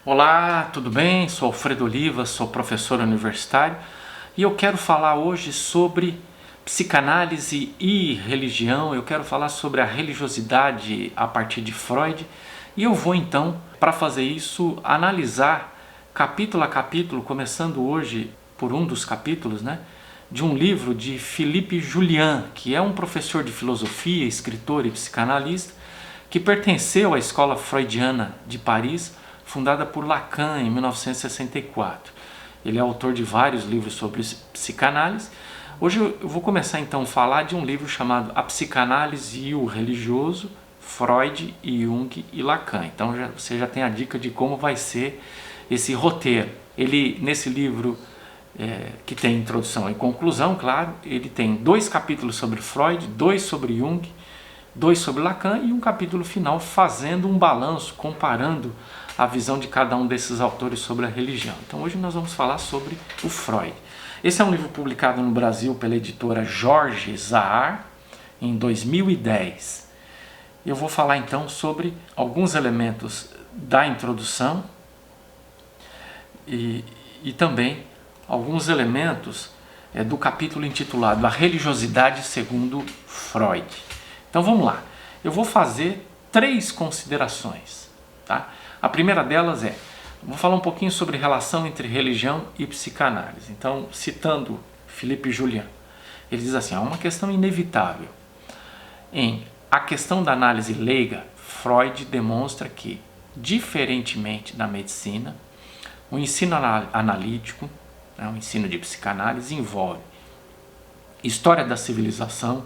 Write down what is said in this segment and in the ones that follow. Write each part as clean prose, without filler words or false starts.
Olá, tudo bem? Sou Alfredo Oliva, sou professor universitário e eu quero falar hoje sobre psicanálise e religião. Eu quero falar sobre a religiosidade a partir de Freud e eu vou então, para fazer isso, analisar capítulo a capítulo, começando hoje por um dos capítulos, de um livro de Philippe Julian, que é um professor de filosofia, escritor e psicanalista, que pertenceu à escola freudiana de Paris, fundada por Lacan em 1964. Ele é autor de vários livros sobre psicanálise. Hoje eu vou começar então a falar de um livro chamado A Psicanálise e o Religioso, Freud, Jung e Lacan. Então você já tem a dica de como vai ser esse roteiro. Ele, nesse livro, que tem introdução e conclusão, claro, ele tem 2 capítulos sobre Freud, 2 sobre Jung, 2 sobre Lacan e um capítulo final fazendo um balanço, comparando a visão de cada um desses autores sobre a religião. Então hoje nós vamos falar sobre o Freud. Esse é um livro publicado no Brasil pela editora Jorge Zahar em 2010. Eu vou falar então sobre alguns elementos da introdução e também alguns elementos do capítulo intitulado A Religiosidade segundo Freud. Então vamos lá, eu vou fazer 3 considerações, tá? A primeira delas vou falar um pouquinho sobre relação entre religião e psicanálise. Então, citando Philippe Julian, ele diz assim, há uma questão inevitável. Em A Questão da Análise Leiga, Freud demonstra que, diferentemente da medicina, o ensino analítico, o ensino de psicanálise, envolve história da civilização,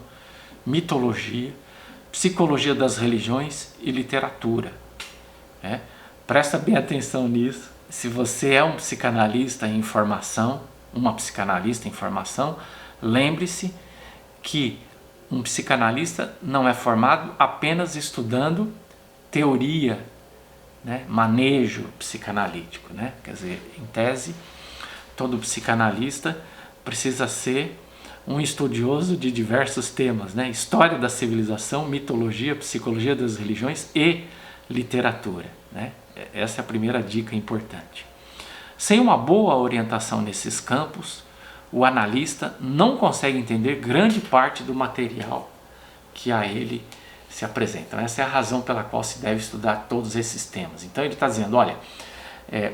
mitologia, psicologia das religiões e literatura. Presta bem atenção nisso. Se você é um psicanalista em formação, uma psicanalista em formação, lembre-se que um psicanalista não é formado apenas estudando teoria, manejo psicanalítico. Quer dizer, em tese, todo psicanalista precisa ser um estudioso de diversos temas, história da civilização, mitologia, psicologia das religiões e literatura. Essa é a primeira dica importante. Sem uma boa orientação nesses campos, o analista não consegue entender grande parte do material que a ele se apresenta. Então, essa é a razão pela qual se deve estudar todos esses temas. Então ele está dizendo, olha,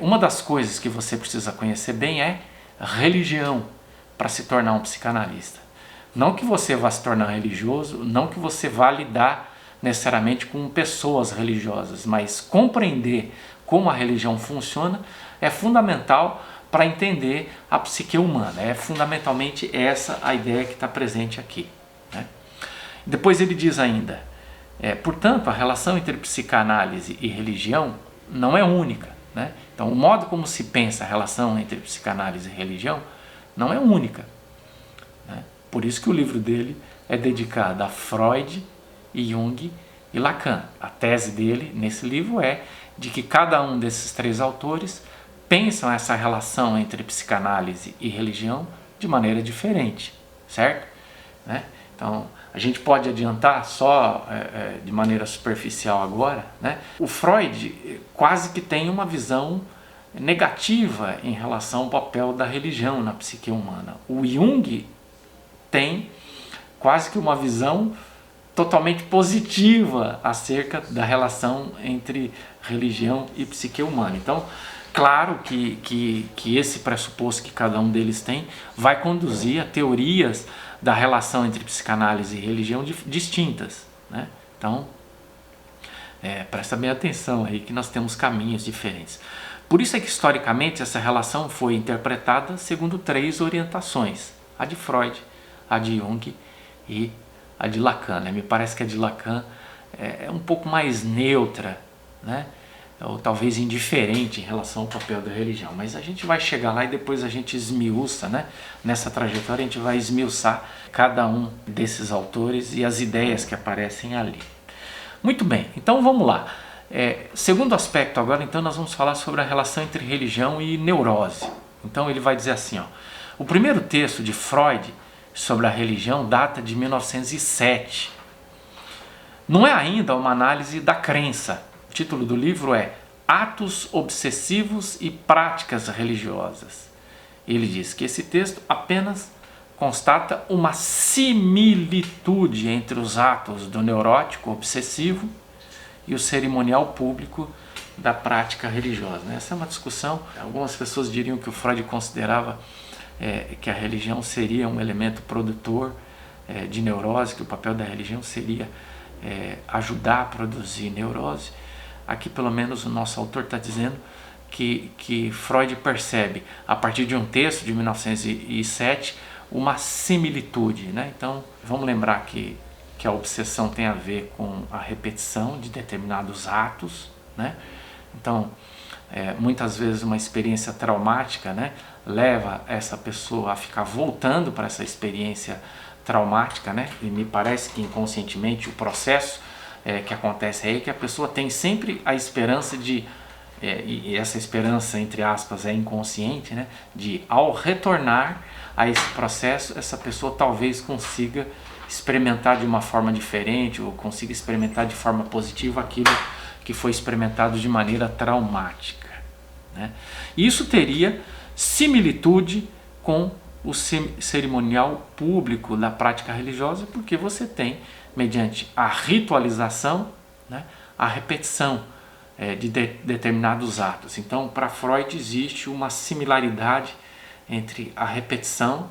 uma das coisas que você precisa conhecer bem é religião para se tornar um psicanalista. Não que você vá se tornar religioso, não que você vá lidar necessariamente com pessoas religiosas, mas compreender como a religião funciona é fundamental para entender a psique humana. É fundamentalmente essa a ideia que está presente aqui. Depois ele diz ainda, portanto, a relação entre psicanálise e religião não é única. Então, o modo como se pensa a relação entre psicanálise e religião não é única. Por isso que o livro dele é dedicado a Freud, Jung e Lacan. A tese dele nesse livro é de que cada um desses 3 autores pensam essa relação entre psicanálise e religião de maneira diferente, certo? Então, a gente pode adiantar só de maneira superficial agora, o Freud quase que tem uma visão negativa em relação ao papel da religião na psique humana. O Jung tem quase que uma visão totalmente positiva acerca da relação entre religião e psique humana. Então, claro que esse pressuposto que cada um deles tem vai conduzir a teorias da relação entre psicanálise e religião distintas. Então, presta bem atenção aí que nós temos caminhos diferentes. Por isso é que historicamente essa relação foi interpretada segundo 3 orientações. A de Freud, a de Jung e a de Lacan. Me parece que a de Lacan é um pouco mais neutra, ou talvez indiferente em relação ao papel da religião. Mas a gente vai chegar lá e depois a gente esmiuça, nessa trajetória a gente vai esmiuçar cada um desses autores e as ideias que aparecem ali. Muito bem, então vamos lá. Segundo aspecto agora, então nós vamos falar sobre a relação entre religião e neurose. Então ele vai dizer assim, o primeiro texto de Freud sobre a religião data de 1907. Não é ainda uma análise da crença. O título do livro é atos obsessivos e práticas religiosas. Ele diz que esse texto apenas constata uma similitude entre os atos do neurótico obsessivo e o cerimonial público da prática religiosa. Essa é uma discussão. Algumas pessoas diriam que o Freud considerava que a religião seria um elemento produtor de neurose, que o papel da religião seria ajudar a produzir neurose. Aqui, pelo menos, o nosso autor está dizendo que Freud percebe, a partir de um texto de 1907, uma similitude. Então, vamos lembrar que a obsessão tem a ver com a repetição de determinados atos. Então, muitas vezes uma experiência traumática leva essa pessoa a ficar voltando para essa experiência traumática, e me parece que inconscientemente o processo que acontece aí é que a pessoa tem sempre a esperança de, e essa esperança entre aspas é inconsciente, de ao retornar a esse processo, essa pessoa talvez consiga experimentar de uma forma diferente ou consiga experimentar de forma positiva aquilo que foi experimentado de maneira traumática. Isso teria similitude com o cerimonial público da prática religiosa, porque você tem, mediante a ritualização, a repetição de determinados atos. Então, para Freud existe uma similaridade entre a repetição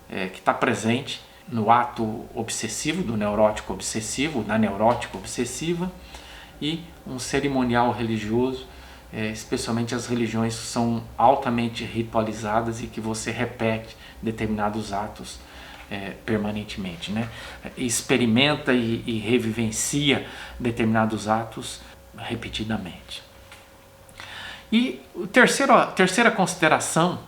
que está presente no ato obsessivo, do neurótico obsessivo, da neurótica obsessiva, e um cerimonial religioso, especialmente as religiões que são altamente ritualizadas e que você repete determinados atos permanentemente, experimenta e revivencia determinados atos repetidamente. E a terceira consideração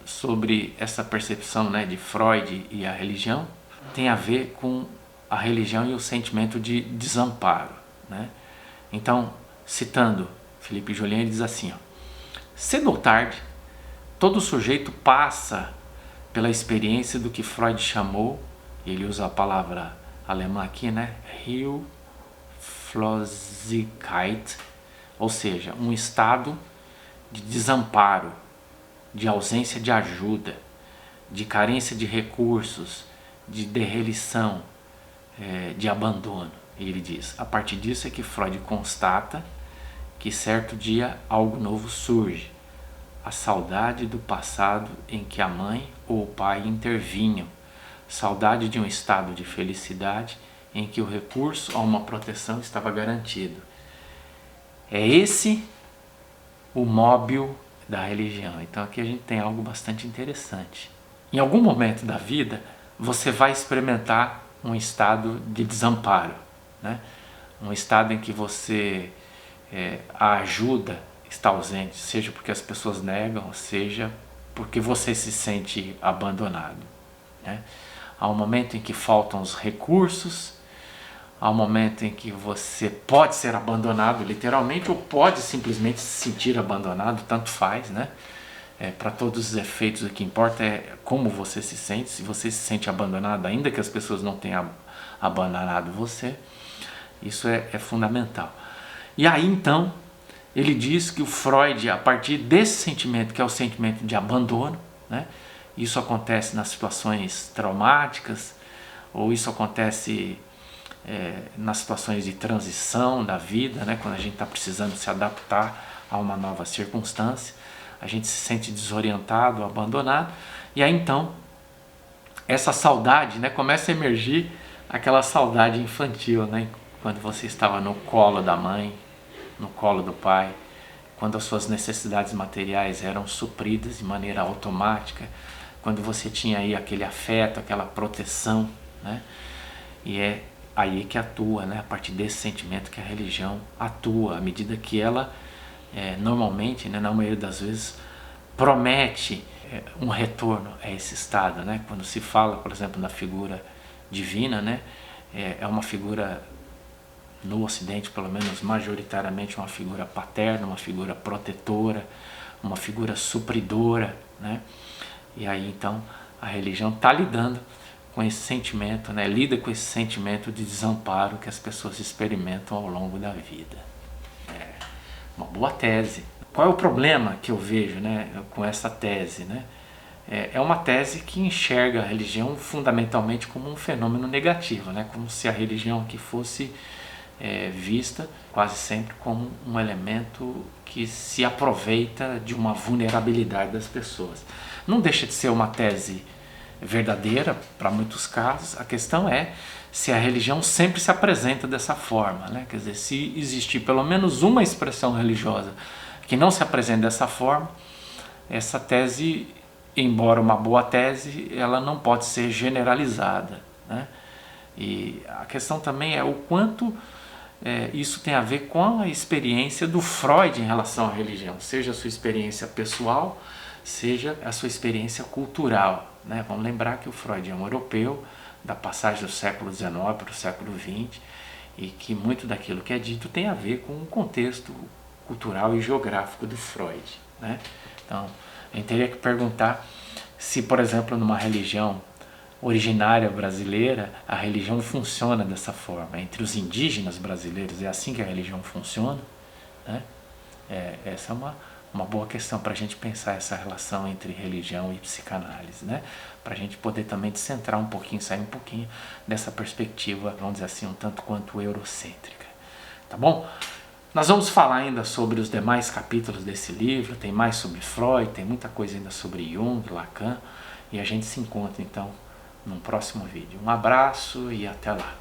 sobre essa percepção de Freud e a religião tem a ver com a religião e o sentimento de desamparo. Então, citando Philippe Jolien, ele diz assim: cedo ou tarde, todo sujeito passa pela experiência do que Freud chamou, ele usa a palavra alemã aqui, Hilflosigkeit, ou seja, um estado de desamparo, de ausência de ajuda, de carência de recursos, de derrelição, de abandono. E ele diz, a partir disso é que Freud constata que certo dia algo novo surge, a saudade do passado em que a mãe ou o pai intervinham, saudade de um estado de felicidade em que o recurso a uma proteção estava garantido. É esse o móbil da religião. Então aqui a gente tem algo bastante interessante. Em algum momento da vida você vai experimentar um estado de desamparo, um estado em que a ajuda está ausente, seja porque as pessoas negam, seja porque você se sente abandonado. Há um momento em que faltam os recursos, há um momento em que você pode ser abandonado literalmente ou pode simplesmente se sentir abandonado, tanto faz, para todos os efeitos o que importa é como você se sente. Se você se sente abandonado, ainda que as pessoas não tenham abandonado você, isso é fundamental. E aí então ele diz que o Freud, a partir desse sentimento, que é o sentimento de abandono, isso acontece nas situações traumáticas, ou isso acontece nas situações de transição da vida, quando a gente está precisando se adaptar a uma nova circunstância, a gente se sente desorientado, abandonado, e aí então essa saudade começa a emergir, aquela saudade infantil, quando você estava no colo da mãe, no colo do pai, quando as suas necessidades materiais eram supridas de maneira automática, quando você tinha aí aquele afeto, aquela proteção, e é aí que atua, a partir desse sentimento que a religião atua, à medida que ela normalmente, na maioria das vezes, promete um retorno a esse estado, quando se fala, por exemplo, da figura divina, é uma figura, no Ocidente pelo menos majoritariamente, uma figura paterna, uma figura protetora, uma figura supridora, e aí então a religião está lidando com esse sentimento, lida com esse sentimento de desamparo que as pessoas experimentam ao longo da vida. Bom, boa tese. Qual é o problema que eu vejo, né, com essa tese, né? É uma tese que enxerga a religião fundamentalmente como um fenômeno negativo, né? Como se a religião aqui fosse vista quase sempre como um elemento que se aproveita de uma vulnerabilidade das pessoas. Não deixa de ser uma tese verdadeira para muitos casos. A questão é se a religião sempre se apresenta dessa forma, né? Quer dizer, se existir pelo menos uma expressão religiosa que não se apresenta dessa forma, essa tese, embora uma boa tese, ela não pode ser generalizada, né? E a questão também é o quanto isso tem a ver com a experiência do Freud em relação à religião, seja a sua experiência pessoal, seja a sua experiência cultural, né? Vamos lembrar que o Freud é um europeu da passagem do século XIX para o século XX e que muito daquilo que é dito tem a ver com o contexto cultural e geográfico do Freud, né? Então, a gente teria que perguntar se, por exemplo, numa religião originária brasileira, a religião funciona dessa forma. Entre os indígenas brasileiros é assim que a religião funciona, né? Essa é uma boa questão para a gente pensar essa relação entre religião e psicanálise, né? Para a gente poder também descentrar um pouquinho, sair um pouquinho dessa perspectiva, vamos dizer assim, um tanto quanto eurocêntrica. Tá bom? Nós vamos falar ainda sobre os demais capítulos desse livro, tem mais sobre Freud, tem muita coisa ainda sobre Jung, Lacan, e a gente se encontra então num próximo vídeo. Um abraço e até lá!